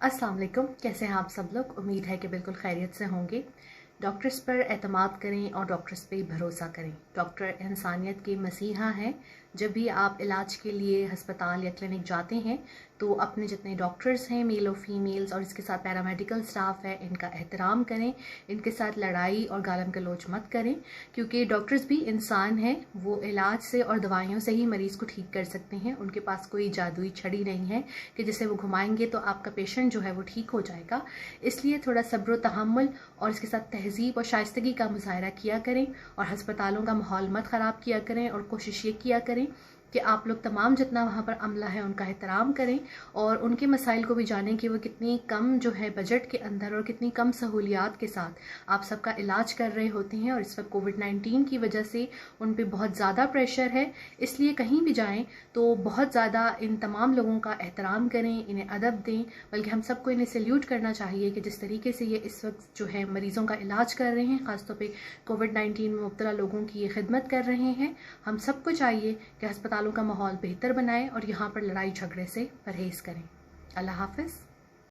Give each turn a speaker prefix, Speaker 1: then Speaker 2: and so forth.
Speaker 1: अस्सलाम वालेकुम। कैसे हैं आप सब लोग? उम्मीद है कि बिल्कुल खैरियत से होंगे। डॉक्टर्स पर एतमाद करें और डॉक्टर्स पे भरोसा करें। डॉक्टर इंसानियत के मसीहा हैं। जब भी आप इलाज के लिए हस्पताल या क्लिनिक जाते हैं तो अपने जितने डॉक्टर्स हैं, मेल और फीमेल्स, और इसके साथ पैरामेडिकल स्टाफ है, इनका एहतराम करें। इनके साथ लड़ाई और गालम गलोच मत करें, क्योंकि डॉक्टर्स भी इंसान हैं। वो इलाज से और दवाइयों से ही मरीज़ को ठीक कर सकते हैं। उनके पास कोई जादुई छड़ी नहीं है कि जिसे वो घुमाएंगे तो आपका पेशेंट जो है वो ठीक हो जाएगा। इसलिए थोड़ा सब्र व तहम्मुल और इसके साथ तहज़ीब और शाइस्तगी का मुज़ाहरा किया करें और हस्पतालों का माहौल मत ख़राब किया करें। और कोशिश ये किया करें कि आप लोग तमाम जितना वहाँ पर अमला है उनका एहतराम करें और उनके मसाइल को भी जानें कि वो कितनी कम जो है बजट के अंदर और कितनी कम सहूलियात के साथ आप सबका इलाज कर रहे होते हैं। और इस वक्त कोविड-19 की वजह से उन पे बहुत ज़्यादा प्रेशर है, इसलिए कहीं भी जाएं तो बहुत ज़्यादा इन तमाम लोगों का एहतराम करें, इन्हें अदब दें। बल्कि हम सबको इन्हें सल्यूट करना चाहिए कि जिस तरीके से ये इस वक्त जो है मरीज़ों का इलाज कर रहे हैं, ख़ासतौर पर कोविड-19 में मुब्तला लोगों की ये खिदमत कर रहे हैं। हम सबको चाहिए कि अस्पतालों का माहौल बेहतर बनाएं और यहाँ पर लड़ाई झगड़े से परहेज़ करें। अल्लाह हाफ़िज़।